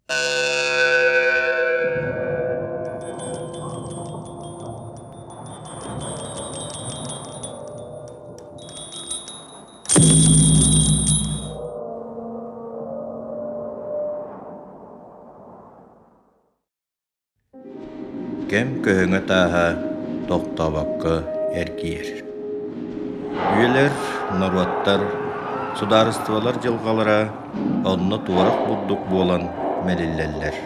Кем көһөҥө тааһа тохтобокко эргиэр. Үелер, норуаттар, сударыстыбалар жылгалара онно туорак бурдук буолан мелиллеллер.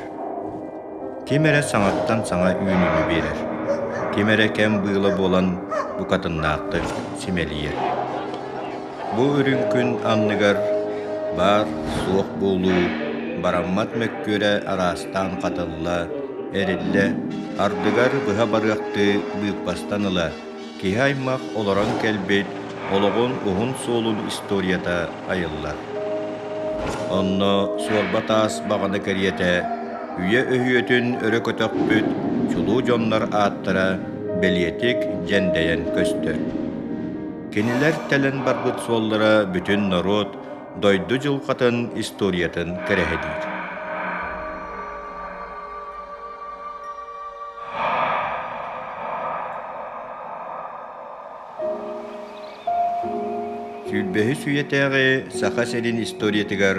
Кимере саңаттан саңа үүнүнү биэрер. Кимере кем быыла буолан букатыннаактык симелиер. Бу үрүнкүн анныгар бар суох буолуу бараммат мөккөрэ арастан катылла эрилле ардыгар быха барыакты быыппастан ыла киһи аймах олорон келбит ологон уһун суолун историята айыллар. Онно суолба таас баганы кэриэтэ үйэ өһүөтүн өрө көтөкпүт чулуу дьоннор ааттара белиэтик дьэндэйэн көстөр. Кинилер телен барбыт суоллара бүтүн народ дойду жылкатын историятын кэрэһэдиир. Сүлбэһи сүйэтээҕи саха селин историятыгар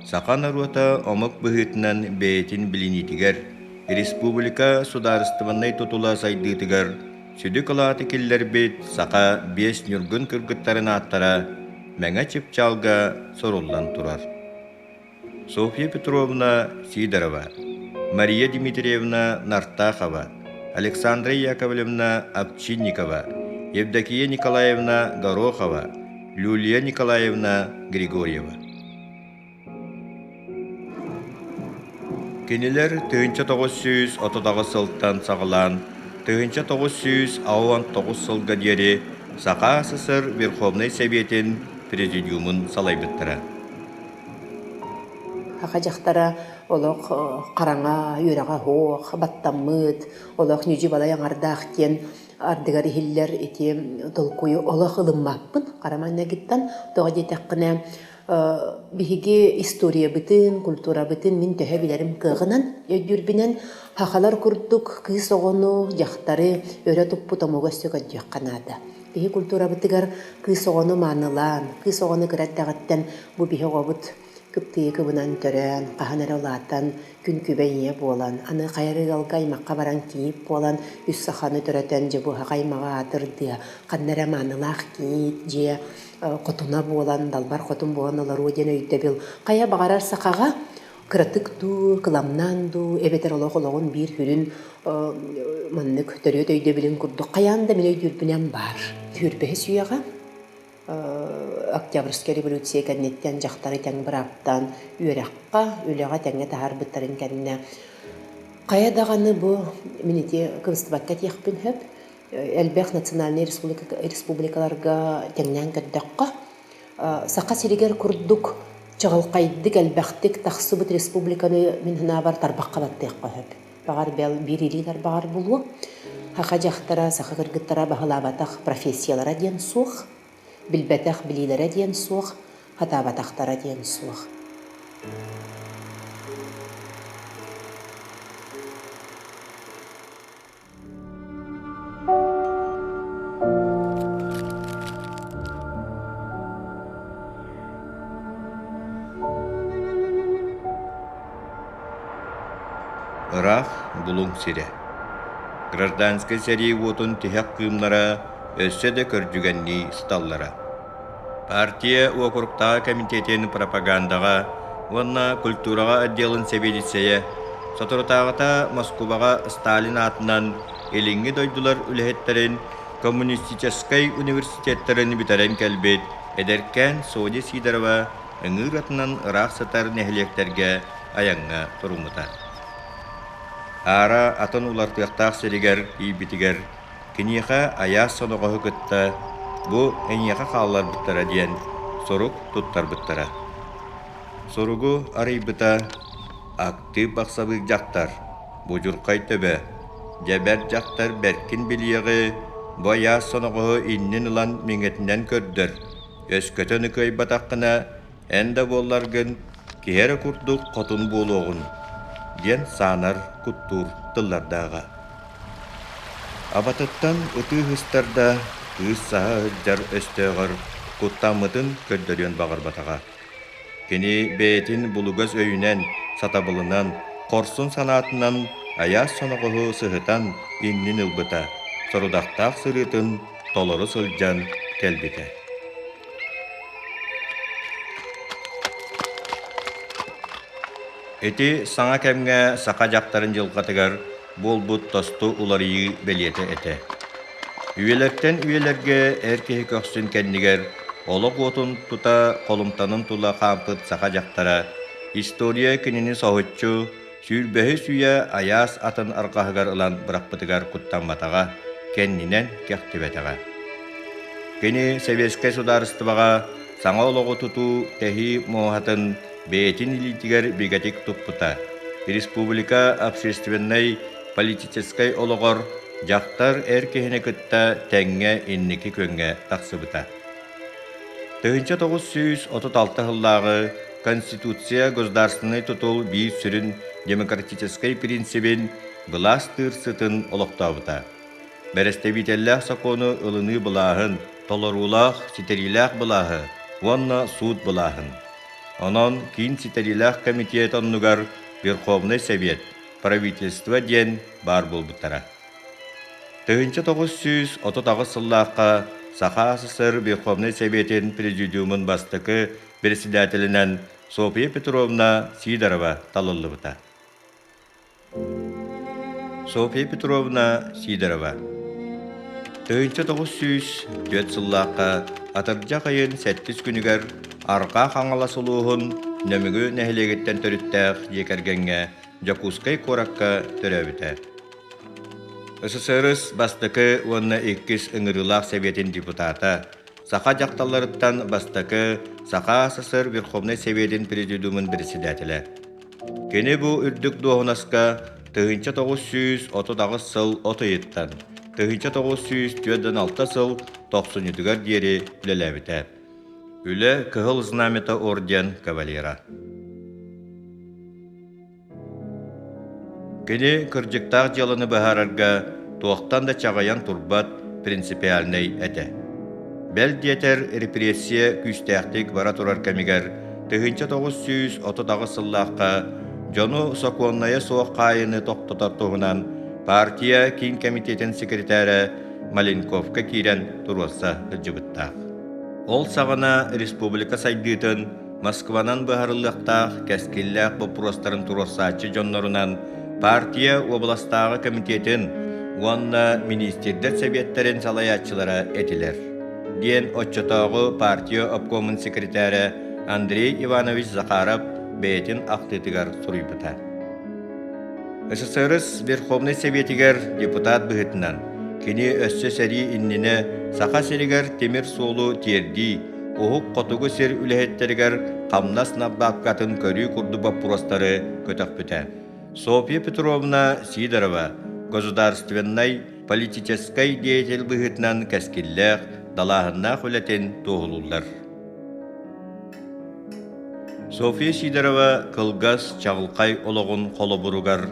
саха наруата омок быһыытынан бэйэтин билиниитигэр республика сударыстыбаннай тутула сайдыытыгар сүдүк ылааты киллербит саха биэс ньургун кыргыттарын ааттара мэҥэ чыпчаалга соруллан турар. Софья Петровна Сидорова, Мария Дмитриевна Нартахова, Александра Яковлевна Овчинникова, Евдокия Николаевна Горохова, Люлия Николаевна Григорьева. Кинилер 1939 сылтан сағылан, 1999 сылга диэри Саха СССР Верховный Советин Президиумын салайбыттыра. Хажахтара олох караңа юрага хоох баттаммыт олох нүжи бала яңардах кен ардыгар хиллер ити толкую олох ылыммаппын караманна гиттан тога жетеккине биһиги история бытын культура бытын мин төһө билерим кыгынан өдүрбинен хахалар курдук кыз огону жактары өрө туппу томогөстө көддөкканада биһи культура бытыгар кыз огону маанылаан кыз огону кыраттагаттан бу биһи огобут Күптігі күбінен түрен, қағанар олатын, күн күбәйе болан, аны қайрыгалға аймаққа баран кейіп болан, үс сақаны түрәтен же бұға қаймаға атырды, қаннара манылақ кейіп же қотуна болан, далбар қотун болан олар өден өйді біл. Қая бағарар сақаға кыратык ду, кыламнан ду, эбетер олоғын бір хүрін манны күтірет өйді білін күрді. Қаянда мен өйдірбінен бар. Хүрбәе сүйеға. Октябрьский революция кәннеттен жақтары тәң бір аптан үйераққа, өліға тәңе тағар бұттарын кәнне. Қаядағаны бұ, менеде күмістібаққа тияқпен хөп, әлбәқ национальный республикаларға тәңнен көддіққа. Сақа серегер күрдік чағылқайдық әлбәқтік тақсы бұт республиканы мен хына бар тарбаққа баттыққа хөп. Бағар бір елілер бағар бұлу. Хақа жақтара, сақа кіргіттара бағылабатақ профессиялара ден суық. Билбәтәх билиләре дигән сух, хатабатахтара дигән сух. Ырах булуң сире. Гражданский серии вотун тихак кымнара өссө де көрдүгенни сталлара. Партия округтағы комитетен пропагандага, онна культурага отделын себедисея, сотуртағыта Москваға Сталин атынан элинги дойдулар үлехеттерин коммунистической университеттерин битерен келбет, эдеркен Соди Сидорова ыңыр атынан ырах сатар нехлектерге аяңга турумута. Ара атын улартыяқтақ серигер ийбитигер, киниха аяс сонуға хүкітті, бұ әнияқа қалалар бұттара дейін, сорук тұттар бұттара. Соругу арайбыта актив бақсабық жақтар, бұжырқай төбі, жәбәр жақтар бәркін біліяғы, бұ аяс сонуға иннен ұлан меңетінен көрдір. Өскөтін үкөй батаққына әнді болларғын кехері күрдік қотын болуғын. диэн саанар куттуур тыллардаага. Абатыттан ытыы хыстарда тыыс саха ыджар өстөөгөр куттаммытын көрдөрүөн багарбатаға. Кини бээтин булугас өйүнен, сатабылынан, корсун санаатынан аяас соногоһу сыһытан иннин ылбыта, сорудахтаах сырыытын толору сылдьан келбите. Эти саңа кемге сақа жақтарын жылқатыгар болбут тосту уларыйы белиете эте. Үйелектен үйелерге эркеһи көксүн кеннигер, олық отун тута колумтанын тула қампыт сақа жақтара, история кинини соһуччу, сүүрбэһи сүйе аяас атын арқаһыгар ылан бырақпытыгар куттамматаға, кеннинен кехтибетаға. Кини Советское сударыстыбаға саңа олығы туту тэһи моһатын бээтин илитигер бигатик туппута. Республика общественной политической олығыр жақтар эркехине кытта тәңге инники көнгө тақсыбыта. 1936 жыллағы Конституция государственный тутул бир сүрін демократической принципин былас тырсытын олықтабыта. Бәрестебителләх закону ылыны былахын, толорулах ситерилах былахы, онна суд былахын. Онон кин ситерилах комитет оннугар Верховный Совет, правительство ден бар болбуттара. 1930 сыллаққа Саха СССР Верховный Советин президиумын бастықы председателінен Софья Петровна Сидорова талылыбыта. Софья Петровна Сидорова 1904 сыллаққа атыржа қайын 7 күнігер арқа қаңаласылуғын нөмігі нәхілегеттен төріттәқ жекергенге Жакускай коракка төрәбіті. СССР бастықы онна 2 ыңырылақ Советин депутата, Саха жақталарыттан бастықы Саха СССР Верховный Советин президиумын председателі. Кені бұл үрдік доғынаска 1930 сыл отойыттан, 1946 сыл 97 дері үлеләбіті. Үлі кығыл знамета орден кавалера. Кені кыржықтақ жалыны бағарарға тоқтан да чағаян турбат принципиальный әті. Бәл диетер репрессия күстәқтік бара турар кәмігер 1930 сыллаққа жону соконная соқ қайыны тоқтатар туғынан партия кин комитетин секретары Маленковка кирен турваса жыбыттақ. Ол сағына республика сайдыйтын Москванан бағарылықтақ кәскелләқ бұпыростарын турвасачы жонларынан партия областағы комитетін онна министрдер советтерін салаятчылары этилер. Ден отчетағы партия обкомын секретары Андрей Иванович Захаров бәйтін ақтытығар сұруйбыта. СССР Верховный Советигер депутат бұғытынан кені өссө сәрі инніне сақа серігер темір солу терді, оғық қотығы сер үліхеттерігер қамнас наббаққатын көрі күрді баппұрастары көтақ бүті. Софья Петровна Сидорова государственной политической деятель бұғытынан кәскелләқ далағына хүлетен тоғылулар. Софья Сидорова кылгас чағылқай олығын қолы бұруғар,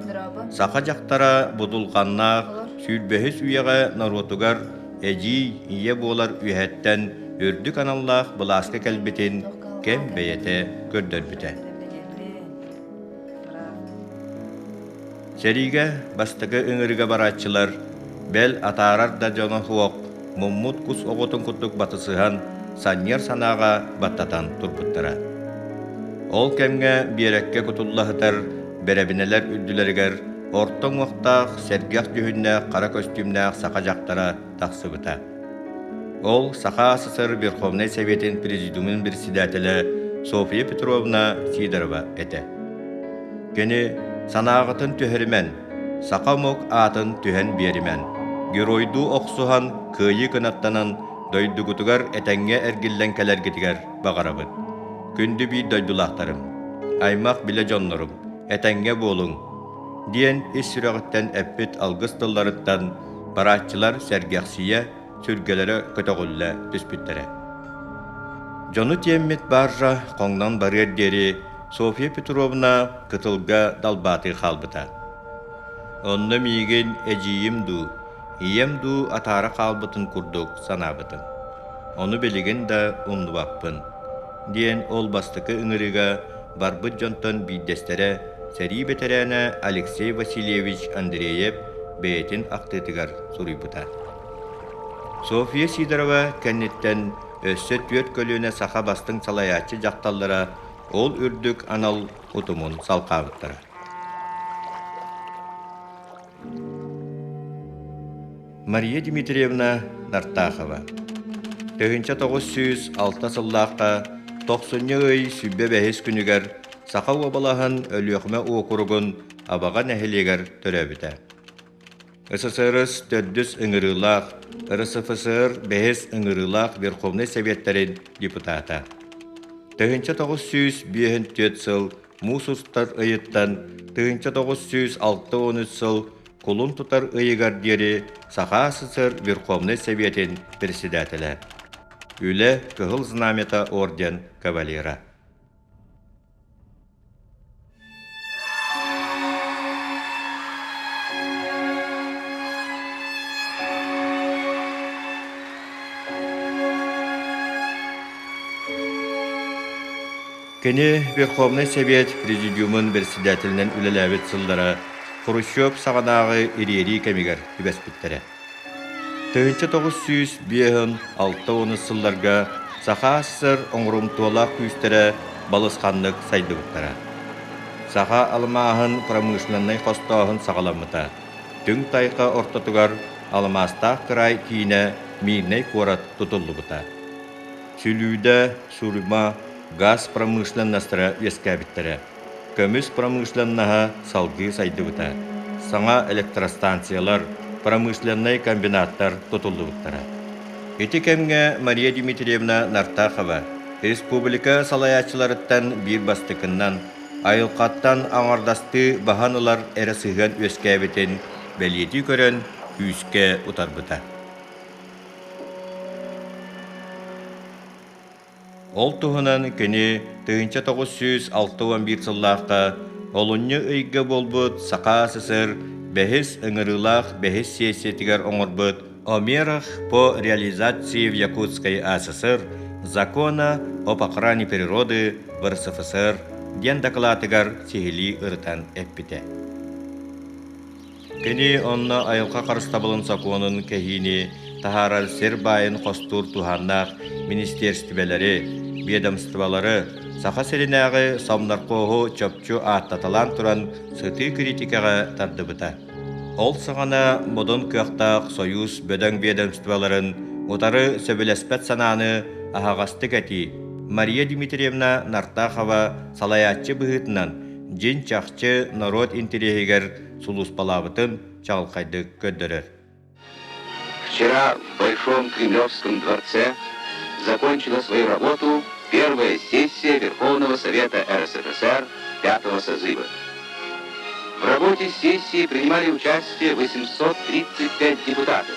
сақа жақтара бұдылғаннақ, сүйірбәхіс үйеға наротуғар, әжи ие болар үйәттен үрді каналлақ бұласқы кәлбетін кәм бәйеті көрдір біті. Сәріге бастығы үңіріге баратчылар, бәл атарар да жоны хуақ, мұммут құс оғытын күттік батысыған саньер санаға баттатан тұрбыттыра. Ол кәмге берекке күтуллахытар, бәрәбінелер үдділерігер, орттың уақтақ сәргәқ жүхінне қара көстюмнәқ сақа жақтара тақсыбыта. Ол Саха СССР Верховный Советин президиумын председателі Софья Петровна Сидорова әті. Кені санағытын түхірімен, сақа мұқ атын түхен берімен, геройду оқсуған күйі кынаттанын дойдугутугар әтәңге әргіллен кәлергетігер бағарабыд. Күнді бей дойдулақтарым, аймақ біле жонларым, әтәңге болың, диен ес сүрәғіттен әппет алғыз тылларыттан баратчылар сәргәқсия сүргелері көтіғылі түспіттері. Жону теммет баржа қоңнан барыр дері Софья Петровна кытылга далбаты халбыта. Онны миген эжиим ду, ием ду атара қалбытын курдук санабытын. Оны белеген да умнубаппын. Диен ол бастыкы ыңырыга барбыт жонтон биддестере сәри бетерәне Алексей Васильевич Андреев бейтин ақтытыгар сурыйбыта. Софья Сидорова кәннеттен өссө түөт көлүнө саха бастың салаячы жақталлара ол үрдүк анал утумун салқабыттара. Мария Дмитриевна Нартахова 1906 сыллаққа 90 ый сүббе бәхес күнігер сақа обалахан өліқме оқырығын абаға нәхелегер төрәбіті. СССР төддіс ұңырылақ, РСФСР бәхес ұңырылақ Верховный Советтерін депутата. 1904 сыл Мусустар ұйыттан 1906 сыл Кулун тутар ыйыгар дери Саха СССР Верховный Советин председателя. Үле кыгыл знамета орден кавалера. Кені Верховный Совет Президиумын председателінен үлеләбет сылдара Хрущев сағанағы ириери кемигер түбәспіттері. 1905-6 сылларға Саха СССР оңырым туала күйістері балысқанлық сайдығыттара. Саха алымағын промышленный қостағын сағаламыта. Түң тайқа ортатығар алымастақ қырай кейіне мирней қорат тұтылды бұта. Сүлүйді сурыма газ промышленностыра вескәбіттері. Көміс промышленнаға салғы сайды бұта. Саңа электростанциялар, промышленный комбинаттар тұтылды бұттара. Эти кәмге Мария Дмитриевна Нартахова республика салаячыларыттан бір бастықыннан айылқаттан аңардасты бағанылар әрісіген өскәбетін бәлеті көрін үйіске ұтар бұта. Ол туғынан көне 1961 сыллаққа олынны өйгі болбыт Сақа СССР бәхес ыңырылақ бәхес сессиятигер оңырбыт о мерах по реализации в Якутской ССР закона об охране природы в РСФСР ден докладыгар сихили ыртан эппите. Көне онна айылқа қарыстабылын законын кәхіне тахарар сер байын қостур туханнақ министерствелері, ведомстволары Саха серинағы сомнарқоғу чөпчу аттаталан туран сыты критикаға тардыбыта. Ол сағана модон көқтақ союз бөдөң ведомстволарын отары сөбілеспет сананы ағағастық әти Мария Дмитриевна Нартахова салаятчы бұғытынан жин чақчы народ интерегер сулус палабытын чағылқайды көддірір. Вчера в Большом Кремлевском дворце закончила свою работу первая сессия Верховного Совета РСФСР 5-го созыва. В работе сессии принимали участие 835 депутатов,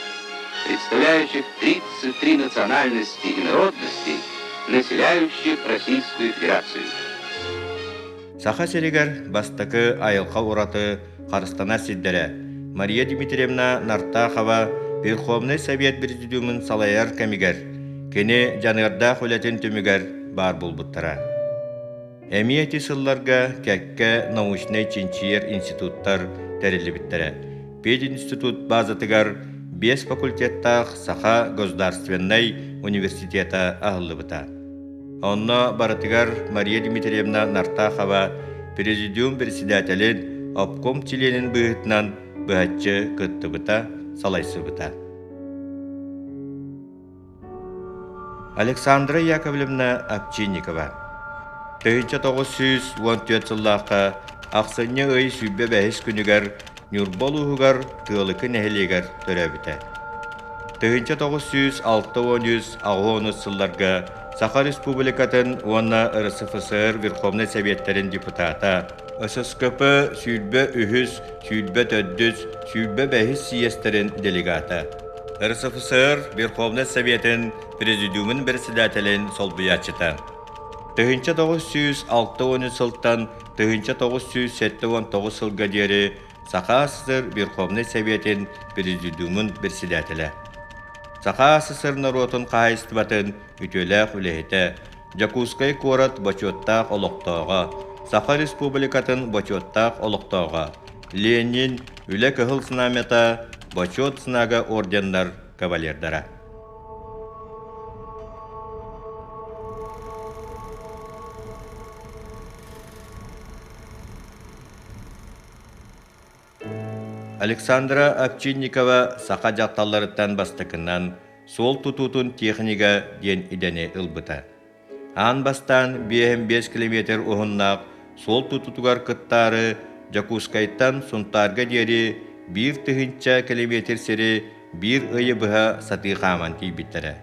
представляющих 33 национальности и народности, населяющих Российскую Федерацию. Саха серегер бастакы айылқа ураты қарыстана сиддері. Мария Дмитриевна Нартахова Верховный Совет Президиумын салайар кәмігер, кені жанырда хүлетін түмігер бар болбыттара. Әмиеті сылларға кәкке научный чинчиер институттар тәрелі біттері. Пединститут базатыгар 5 факультеттақ Саха Государственный университета ағылы бұта. Онна баратыгар Мария Дмитриевна Нартахова президиум председателін обком членін бұғытынан бұғатчы күтті бұта, салайсы бұта. Александра Яковлевна Овчинникова 1914 сыллаққа ақсыны өй сүббе бәхес күнігер Нюрбол ұғығар тығылықы нәхелегер төрәбіті. 1906-13 ағуыны сылларға Саха Республикатын онна РСФСР Верховный Советтерін депутата, ССКП сүлбе үхіз, сүлбе төддіз, сүлбе бәхес сиестерін делегата. РСФСР Верховный Советин Президиумын председателін солбыячыта. Тыгынча 906 сылтан тыгынча 979 сылга дери Саха СССР Верховный Советин Президиумын председателя. Саха СССР народын қайыстыбатын үтөләк үләйті, Жакускай корат бачоттақ олықтауға, Саха Республикатын бачоттақ олықтауға, Ленин үлі кығыл сынамета бачот сынага ордендар кавалердара. Александра Овчинникова сақа жақталарыттан бастықынан сол тұтутын техника ден идене ылбыта. Ан бастан 5 километр ұғыннақ сол тұтутугар кыттары Жакускайттан сұнтарға дері 1 километр сері 1 ұйы бұға саты қаман кейбіттірі.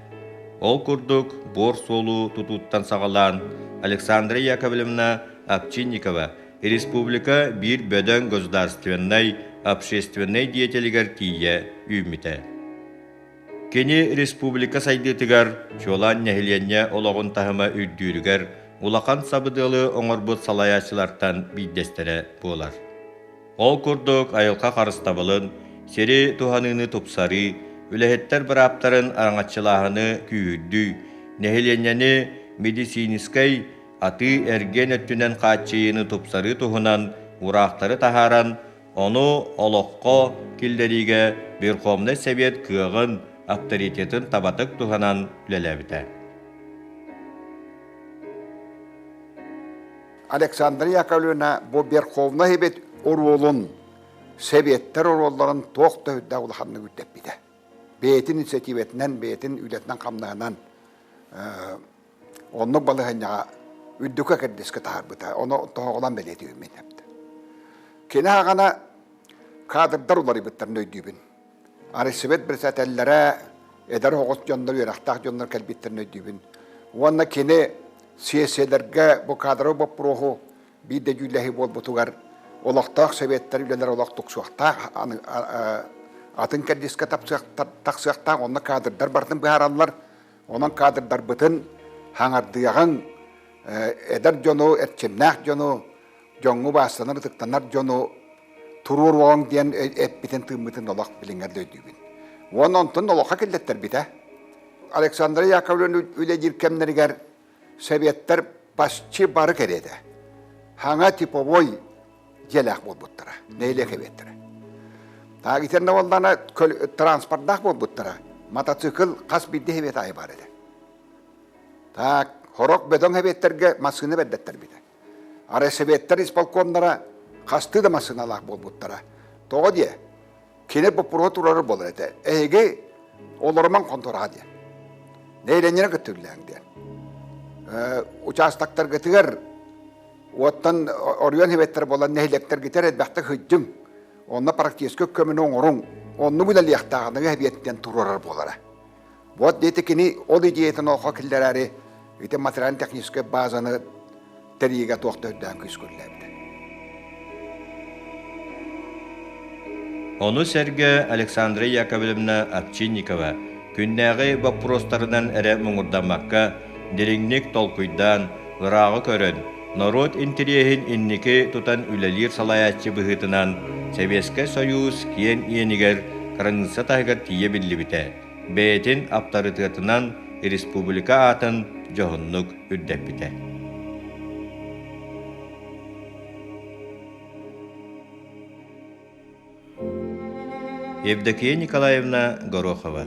Ол күрдік бор солу тұтуттан сағалан Александра Яковлевна Овчинникова республика bir бөдөн государственной общественной деятелигер тие үміті. Кені республика сайдытыгар чолан нәхиленне олағын тахыма үрдүрігер улақан сабыдылы оңырбыт салаячылартан биддестері болар. Ол күрдік айылқа қарыстабылын, сері туханыны топсары, үләхеттер бір аптарын араңатчылағыны күйірді, нәхиленнені медицинискай аты әрген өттінен қатчайыны топсары тухынан урақтары тахаран, onu олоққа келдеріге Верховный Совет күйіғын авторитетін табатық туханан үлеләбіті. Александра Яковлевна bu Верховный Совет оролын, Советтер ороларын тоқты дәуліханны үттеп біді. Бейтін инициативетінен, бейтін үйлетінен қамнағынан оны балығынға үддікі кәрдескі тағар бұта, оны тоғылан бәлеті өмен әпті. Кені ағана kadrlar olari bitlerin öydübün. Arisivet birsatellere eder hoğut jonlar yöraqtaq jonlar kelbitlerin öydübün. Onna kene siyaselerge bu kadro bu prohu bir de güllahi bol butugar olaqtaq sovetler üleler olaqtaq suaqtaq atın keldiske taqsuaqtaq onna kadrlar bartın biharanlar onun kadrlar bitın hanardıyağın eder jonu etçemnaq jonu jongu bastanır tıktanar jonu turur wong diyen biten tımıtın olaq bilingar döydübün. Onun tın olaqa kelletler bite. Alexandra Yakovlevna öyle jirkemleriger Sovetler başçı barı kerede. Hanga tipovoy jelaq bol buttara. Neyle kebettara. Ta giterne oldana transportdak bol buttara. Mototsikl qas bidde hebet aybarede. Ta horok bedon hebetterge maskını beddetler bite. Ara Sovetler ispalkonlara kastı da masınalar bol buttara. Toğa diye. Kine bu proturları bol ete. Ege olorman kontora diye. Neyle götürülen diye. Uçastaklar getirir. Ottan oryan hebetler bolan nehlekler getirir etbaqta hıccım. Onna praktiski kömünü oğurun. Onu bu da liyahtağını hebetten tururar bolara. Bu deyte kini o diyetin o hakilleri ite materyal tekniske bazanı teriga toxtöden küskürlerdi. Onu serge Alexandra Yakovlevna Ovchinnikova künnägi vaproslarından ere muңurdamakka derinlik tolkuydan ırağı körön народ интересин инники тутан үлелир салаячы быһытынан Советский Союз киен иенигер караңса тайгар тие биллибите. Бетин авторитетынан республика атын жоһуннук үрдеппите. Евдокия Николаевна Горохова.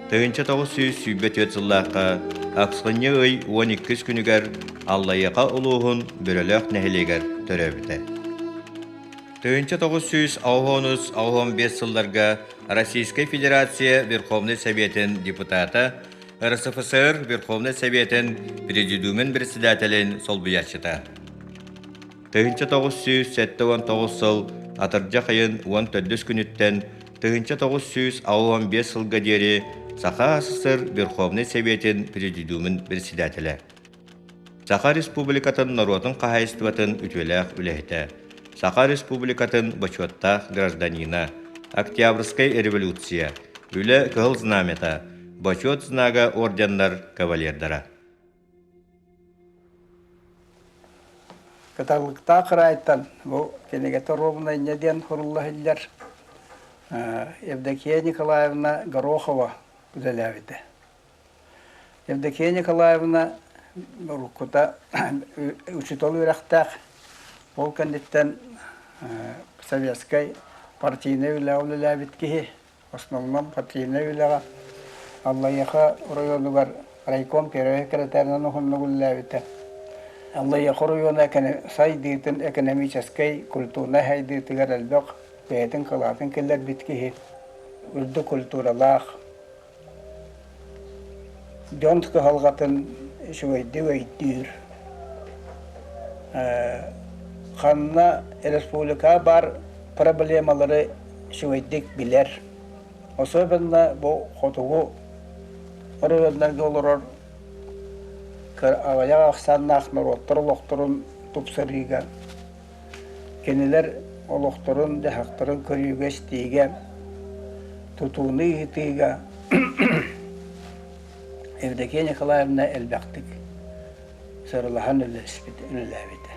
Тыгынча 900 жыллаққа Ақсқынне ой 12 күнігер Аллайықа ұлуғын бүрілік нәхелегер төрөбіті. Тыгынча 915 жылларға Российская Федерация Верховный Советин депутаты РСФСР Верховный Советин Президиумын председателин солбуячыта. Тыгынча 979 жыл атыржа қайын 14 күніттен тыгынча 915 жылға дері Саха СССР Верховный Советин Президиумын председателі. Саха Республикатын народын қағайыстыватын үтвеләқ үләйті. Саха Республикатын бачуаттақ гражданина. Октябрьская революция. Үлі кығыл знамета. Бачуат знага ордендар кавалердара. Кыталыкта кырайттан бу Кенегета Ровна неден хуруллахиллер Евдокия Николаевна Горохова үдәләвиде. Евдокия Николаевна Рукута учитол үрәхтәк ол кандиттан советской партийный үләвләвит ки основном партийный үләга Аллаяха районугар райком первый секретарьнан хоннугулләвите. Аллаяха района сай дейтин экономической культурна хайдытыгар әлбәк бәйтин кылатын келләр биткеһи үрдү культуралах Донтка халгатын шуйды вайдыр. Ханна республика бар проблемалары шуйдык билер. Особенно бу хотугу районнарга олорор авая аксаннах народтор лохторун тупсырыга. Кенелер олохторун дехакторун көрүгө стиге тутууну итига Евдокия Николаевна элбактык сырылахан үлеләбиде.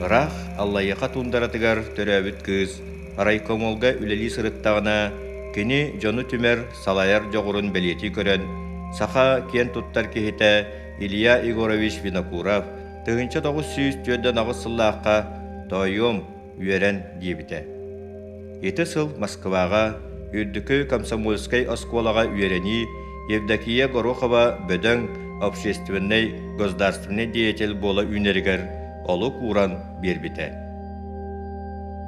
Рах Аллаяқа тундаратыгар төрәбіт кыз, райкомолга үлели сырыттағына, кені жону түмер салаяр жоғырын белети көрін, саха кен туттар кехете Илья Егорович Винокуров, тығынча 900 ағысыллаққа тойом үйерен дебіті. Еті сыл Москваға, үрдікі комсомольскай осколаға үйерені Евдокия Горохова бөдің общественный государственный деятель бола үйнергер, олы куран бербіті.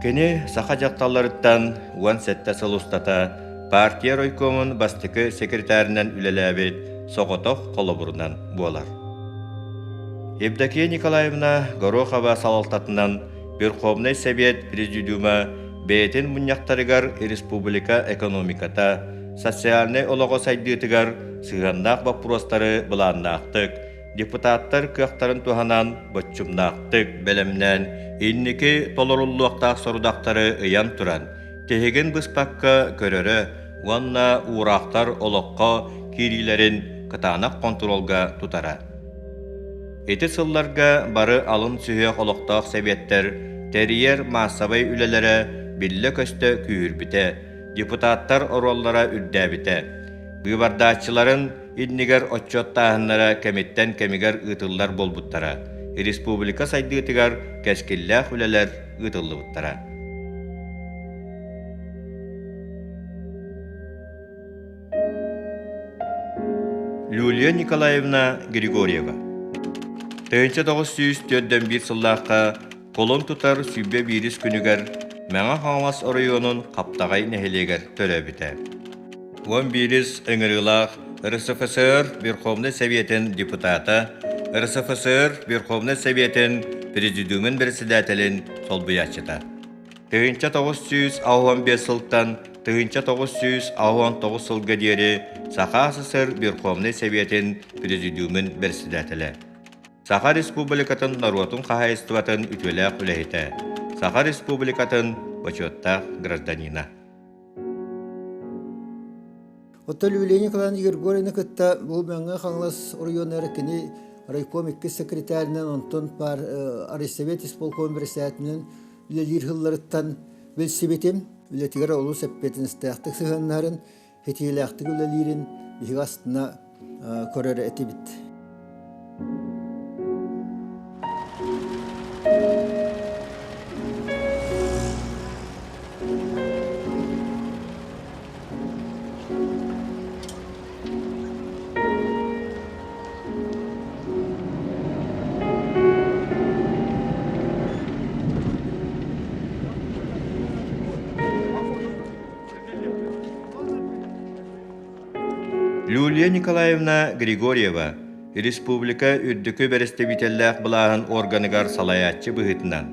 Кені саха жақталарыттан уан сәтті сылыстата партия ройкомын бастықы секретарынан үлеләбет соғытоқ қолыбырынан болар. Евдокия Николаевна Горохова салалтатынан Верховный Совет Президиума бәйтін мұняқтарығар республика экономиката, социальный олығы сайдытығар сығандақ бапыростары бұланнақтық, депутаттар күйақтарын туғанан бұтчымнақтық бәлімнен иннекі толырулуақтақ сорудақтары ұян тұран, тегін бұспаққа көрірі, уанна урақтар олыққа кирилерін қытанақ контролға тұтара. Эти сылларға бары алын сүйек олықтақ советтер, тәрiyер массабай үлелері биллі көсті күйірбіті, депутаттар ороллара үрдәбіті. Бұйбардачыларын иннигер отчоттағынлара кәметтен кәмігер ұтыллар болбуттара, республика сайдығытығар кәскелләқ үлелер ұтылы бұттара. Люлия Николаевна Григорьева 1941 сыллаққа қолын тұтар сүйбе бирис күнігер мәңа қаңлас орайонын қаптағай нәхелегер төләбіті. 11 ыңырылақ РСФСР Верховный Советин депутаты, РСФСР Верховный Советин Президиумен председателин солбыячыта. 1915 сылттан 1919 сылға дері Саха СССР Верховный Советин Президиумен председателі. Саха Республикатын Наруатын қағайыстыватын үтелі құлайыты. Саха Республикатын почеттақ гражданина. Отто Люлия Николаевна Григорьевна кытта бұл мәңі қаңлас район әрекіні райком 2 секретарынан онтон пар Арисовет исполком берсәтінен үлелер хылларыттан білсебетем, үлетігер олу сәппетін істәқтік сығаннарын, хетеләқтік үлелерін бейгі астына көрері әті бітті. Люлия Николаевна Григорьева республика үрдікі бәрістебителләқ бұлағын органыгар салаятчы бұғытынан.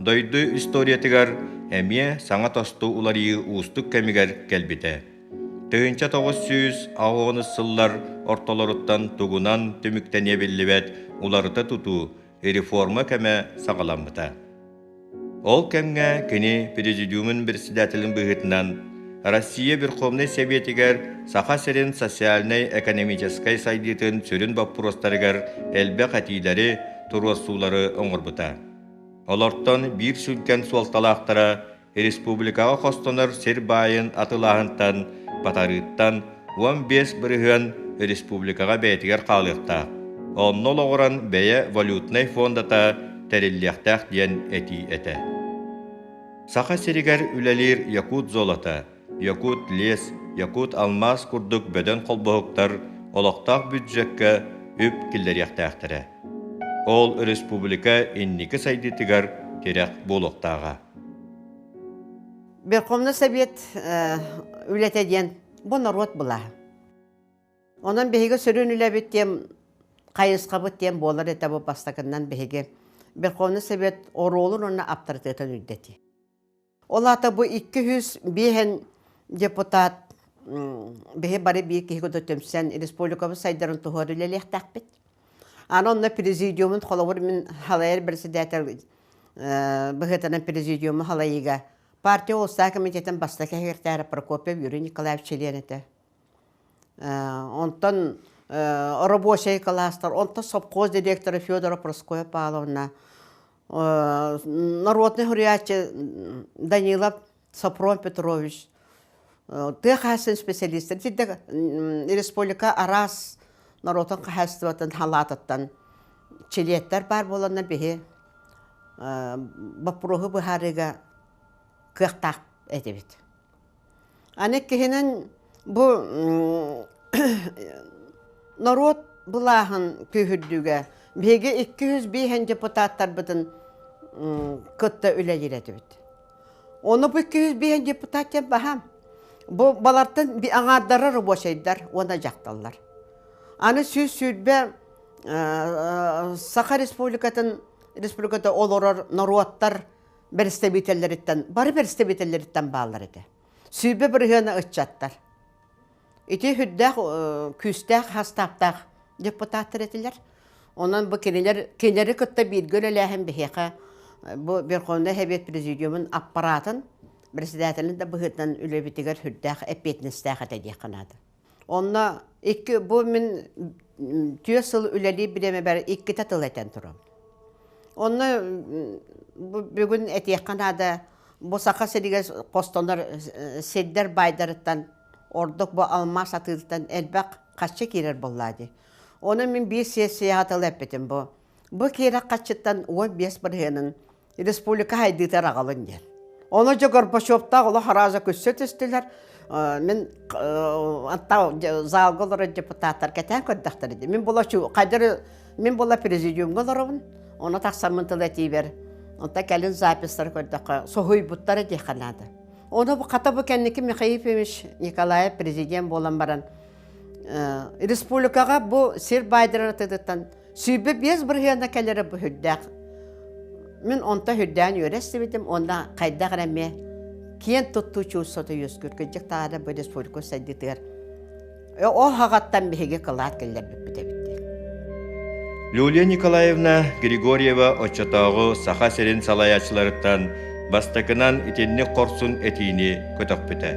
Дойды историятыгар әме саңа тосту уларығы ұстық кәмігер кәлбіті. 1900 сыллар ортолоруттан тугунан түміктәне білівәт уларыты тұту реформа кәмә сағаламбыта. Ол кәмге кені президиумен председателін бұғытынан Россия Верховный Советигер саха серин социальный экономической сайдитын сүрін баппуростарыгар әлбә қатилері туруассуулары оңырбыта. Олортон бир сүлкен суалталақтара республикаға қостонар сер байын атылағынтан, батарыттан 15 бірігін республикаға бәйтігер қалықта. Оннол оғыран бәйе валютный фондата тәреллияқтақ ден әти әті. Саха серигер үлелер якут золота, якут лес, якут алмаз күрдік бөден қолбығықтар олықтақ бюджетке үп келдерияқтақтыры. Ол республика инники сайдетігер терек болуқтаға. Верховный Совет үлетеден бұл народ бұла. Онан беге сүрін үләбет дем, қайысқа бұт дем болар еті бұл бастақынан беге. Верховный Совет оролын оны авторитетін үлдеті. Ол ата бұл 200 бейін депутат беге бары бейік кейгі төтімсен республикабы сайдарын тұғыр үлелек тақпет. Аны онна президиумын қолауыр мен халайыр председатель бұғытының президиумы халайыға партия олса комитетін бастақа хертәрі Прокопьев Юрий Николаевич Челенеті. Онтан рабочий кластер, онтан совхоз директора Федора Проскоя Павловна, народный хурячий Данилов Сапром Петрович, тыхасын специалистер, республика арас народын қахастыватын халатыттан челеттер бар боланнан бейі баппұрығы бұхарыға кықтақ әдебет. Анек кехенен бұл народ бұлағын күйірдіге бейге 200 бейхен депутаттар бұдын күтті үләлер әдебет. Оны бұл 200 бейхен депутаттен бағам. Бұл балартын аңардары рабочайдар, оны жақталар. Аны сүз-сүрбе Саха республикада олорор народтар бары берістебетелеріттен бағалар еді. Сүйбе біргені ұтчаттар. Ити хүддәқ, күстәқ, хастаптақ депутаттар етілер. Онан бұл кенері күтті білгөл әләхін бігеқа бұл Верховный Совет президиумын аппаратын председателін де бұғытынан үлебетігер хүддәқ әпетіністәқ әтәдек қанады. Онна бұл мен 2 сыл үләлі білеме бәрі 2 тәтіл әтен тұрам. Онна бүгін әтек қанады бұл сақа селіге қостондар седдер байдарыттан ордық бұл алмас атылықтан әлбәқ қачы керер болады. Оны мен 5 сессия атыл әппетім бұл. Бұл керек қачыттан 15 біргенін республика хайдытар ағалын дер. Оны жоғыр Башоптақ олы хараза көссет істілер. Мен залғылары депутаттар кәтен көддақтар еді. Мен бола президиум ғылырын, оны тақсамын тыл әтейбер. Онта кәлін запистар көддаққа соғой бұттары дейқанады. Оны қата бұл кәннекі Михаил Ильич Николаев президент болан баран. Республикаға бұл сер байдыры тұдықтан сүйбі 5 біргенді кәлері бұл хүддәқ. Мен онта хүддән өресті бітім, онда қайдақ рәме кейін тұтту чуысыды өскір көджек тағады бұл республика сәддетігер. Ол хағаттан бейге қылат кәлер бітті. Лилия Николаевна Григорьева отчатағы саха серин салаячыларыттан бастакынан итенні қорсын әтейіне көтік біті.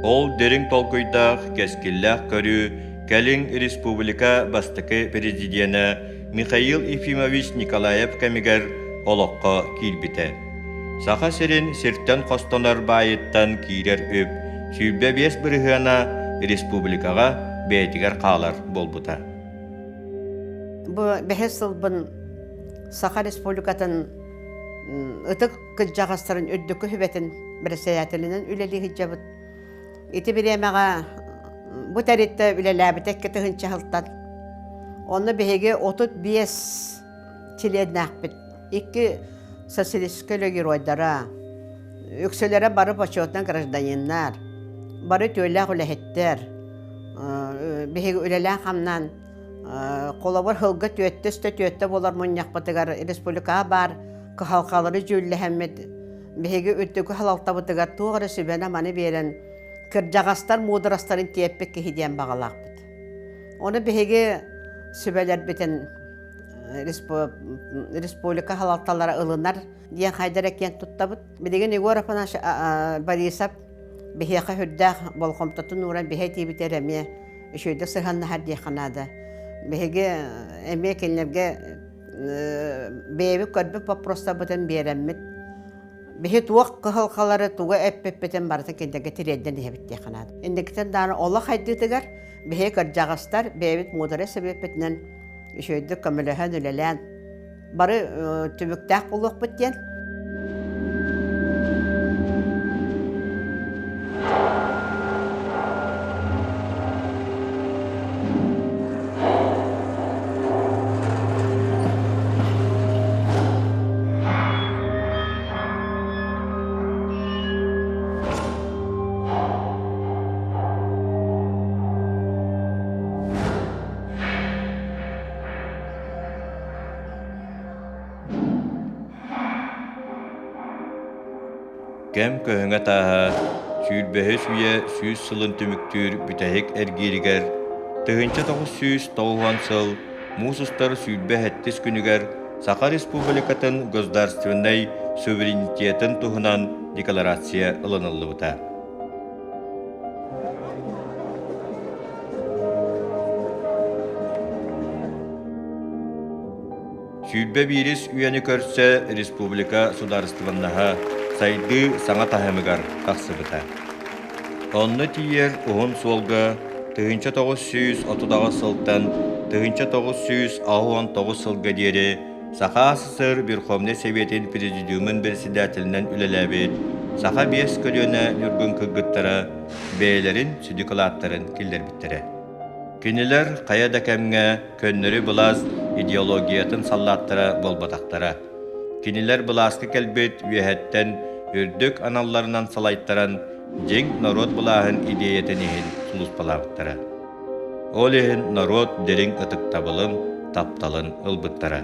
Ол дерің толкойдақ кәскілләқ көрі кәлін республика бастакы президиена Михаил Ефимович Николаев кәмігер олыққа килбіті. Саха серин сирттен қостонар байыттан кирер өп, сүйбе 5 бірігіна республикаға бәйтігер қалар болбыта. Бұл бәхесіл бұн Саха республикатын ұтық күджағастарын өддікі хүбетін бір сәйәтілінен үлелі хиджабыт. Ити біремеға бұ тәрітті үлеләбітек кеті хынчы хылттан. Оны бәхеге 35 тіледін ақпет. 2 социалистскілі геройдара, үкселері бары почетнан гражданиннар, бары төлі үләхеттер, бәхеге үлелі қамнан қолабыр хылғы төтті болар мұнияқ бұтығар республикаға бар, қағалқалары жөлі әммет, бәхеге өттігі халалта бұтығар туғыры сөбені маны берін, кіржағастар мудырастарын теппек кехеден бағалақ бұд. Оны бәхеге сөбелер бітін республика халалталары ылынар, дейін қайдар әкен тұтта бұд. Бәдеген Егор Афанаш Борисов Бехеха хүддах болхомтотун нуран бехе тибитер эме шөйдө сыханна хадди ханада. Бехеге эме келнерге беби көрбү просто бутен береммит. Бехе туак кахалкалары туга эппеппетен барса кендеге тиредден дебитте ханада. Индектен даны ола хайдытыгар бехе кыржагастар бебит мудары себепетнен шөйдө көмөлөһөн үлелән. Бары түбүктәк булык биттен. Кем көһөңө тааһа, сүүрбэһэ сүйэ сүүс сылын түмүктүүр бүтэһик эргииригэр, тыһынча 990 сыл муусустар сүүрбэ хэттис күнүгэр Саха Республикатын государственный суверенитетін туһунан декларация ыланыллыбыта. Сүүрбэ бирис үйәни көрсө республика сударстваннаһа сайды саңа таһымыгар тахсыбыта. Онны тиер уһун суолга 1930 сылтан 1969 сылга диэри Саха СССР Верховный Советин Президиумын председателинен үлеләбит Саха биэс көлөөнө нүргүн кыггыттара бээлерин сүдүкалааттарын килдербиттере. Кинилер каяда кемге көннөрү булас идеологиятын саллаттара болбатактара. Кинилер буласкы келбет үеһеттен үрдүк аналларынан салайттаран жең народ булаһын идеятынихин сулуспалаактара. Ол ихин народ дериң ытыктабылым тапталын ылбыттара.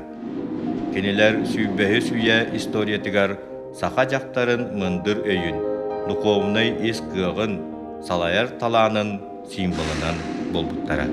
Кинилер сүүбэһи сүйэ историятыгар Саха жактарын мындыр өйүн, духовный ис кыагын, салайар талаанын символынан болбуттара.